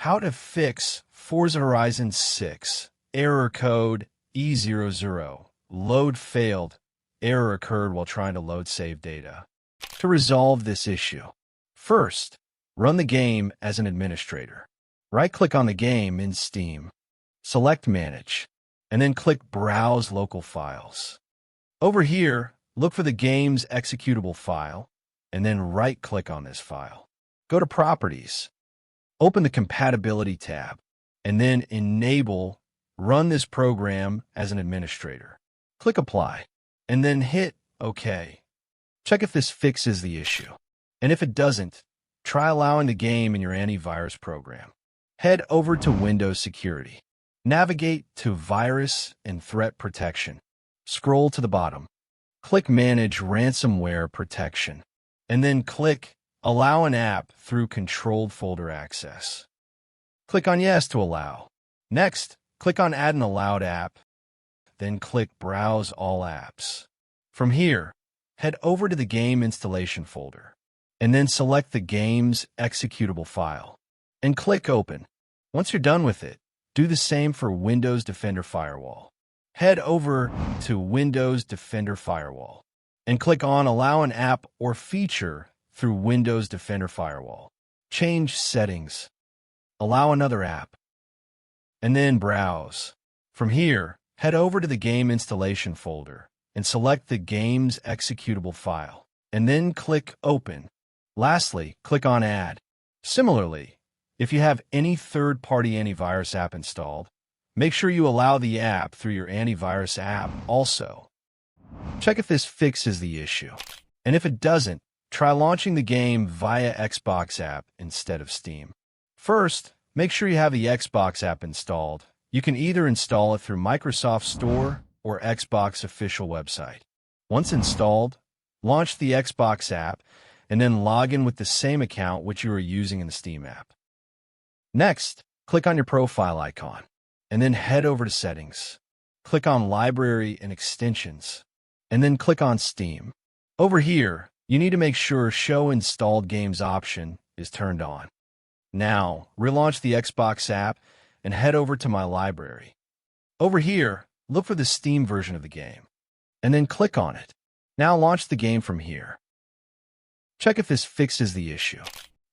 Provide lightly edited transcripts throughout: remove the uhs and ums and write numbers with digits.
How to fix Forza Horizon 6. Error code E00. Load failed. Error occurred while trying to load save data. To resolve this issue, first, run the game as an administrator. Right-click on the game in Steam. Select Manage, and then click Browse Local Files. Over here, look for the game's executable file, and then right-click on this file. Go to Properties. Open the Compatibility tab, and then enable Run this program as an administrator. Click Apply, and then hit OK. Check if this fixes the issue. And if it doesn't, try allowing the game in your antivirus program. Head over to Windows Security. Navigate to Virus and Threat Protection. Scroll to the bottom. Click Manage Ransomware Protection, and then click Allow an app through controlled folder access. Click on Yes to allow. Next, click on Add an allowed app, then click Browse all apps. From here, head over to the game installation folder, and then select the game's executable file, and click Open. Once you're done with it, do the same for Windows Defender Firewall. Head over to Windows Defender Firewall, and click on Allow an app or feature through Windows Defender Firewall. Change settings. Allow another app, and then Browse. From here, head over to the game installation folder and select the game's executable file, and then click Open. Lastly, click on Add. Similarly, if you have any third-party antivirus app installed, make sure you allow the app through your antivirus app also. Check if this fixes the issue, and if it doesn't, try launching the game via Xbox app instead of Steam. First, make sure you have the Xbox app installed. You can either install it through Microsoft Store or Xbox official website. Once installed, launch the Xbox app and then log in with the same account which you are using in the Steam app. Next, click on your profile icon and then head over to Settings. Click on Library and Extensions, and then click on Steam. Over here, you need to make sure Show Installed Games option is turned on. Now, relaunch the Xbox app and head over to My Library. Over here, look for the Steam version of the game, and then click on it. Now launch the game from here. Check if this fixes the issue,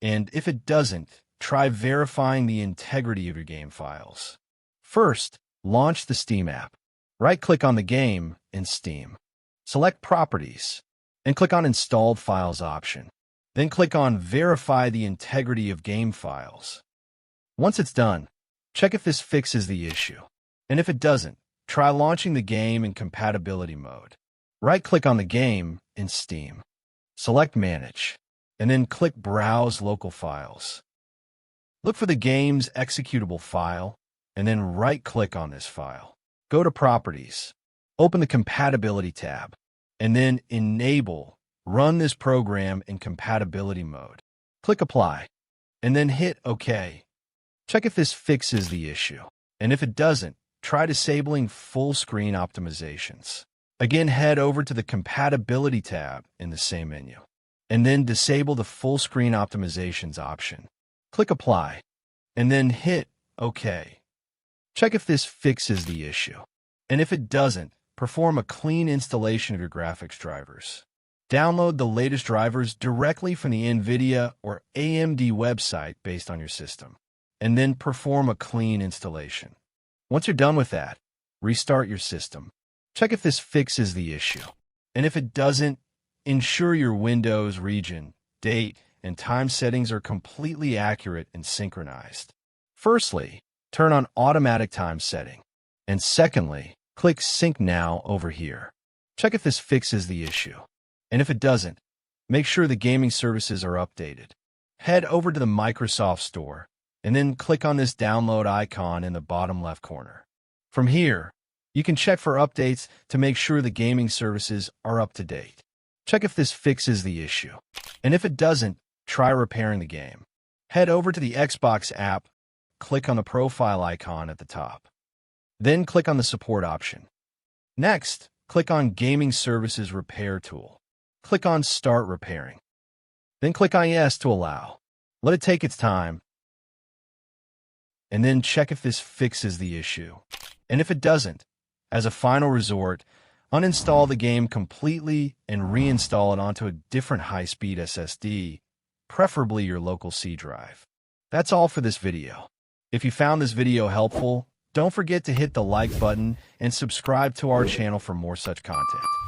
and if it doesn't, try verifying the integrity of your game files. First, launch the Steam app. Right-click on the game in Steam. Select Properties, and click on Installed Files option. Then click on Verify the integrity of game files. Once it's done, check if this fixes the issue. And if it doesn't, try launching the game in compatibility mode. Right-click on the game in Steam. Select Manage, and then click Browse Local Files. Look for the game's executable file, and then right-click on this file. Go to Properties. Open the Compatibility tab, and then enable Run this program in compatibility mode. Click Apply, and then hit OK. Check if this fixes the issue, and if it doesn't, try disabling full screen optimizations. Again, head over to the Compatibility tab in the same menu, and then disable the full screen optimizations option. Click Apply, and then hit OK. Check if this fixes the issue, and if it doesn't, perform a clean installation of your graphics drivers. Download the latest drivers directly from the NVIDIA or AMD website based on your system, and then perform a clean installation. Once you're done with that, restart your system. Check if this fixes the issue, and if it doesn't, ensure your Windows region, date, and time settings are completely accurate and synchronized. Firstly, turn on Automatic Time Setting, and secondly, click Sync Now over here. Check if this fixes the issue. And if it doesn't, make sure the gaming services are updated. Head over to the Microsoft Store, and then click on this download icon in the bottom left corner. From here, you can check for updates to make sure the gaming services are up to date. Check if this fixes the issue. And if it doesn't, try repairing the game. Head over to the Xbox app, click on the profile icon at the top. Then click on the Support option. Next, click on Gaming Services Repair Tool. Click on Start Repairing. Then click on Yes to allow. Let it take its time. and then check if this fixes the issue. And if it doesn't, as a final resort, uninstall the game completely and reinstall it onto a different high-speed SSD, preferably your local C drive. That's all for this video. If you found this video helpful, don't forget to hit the like button and subscribe to our channel for more such content.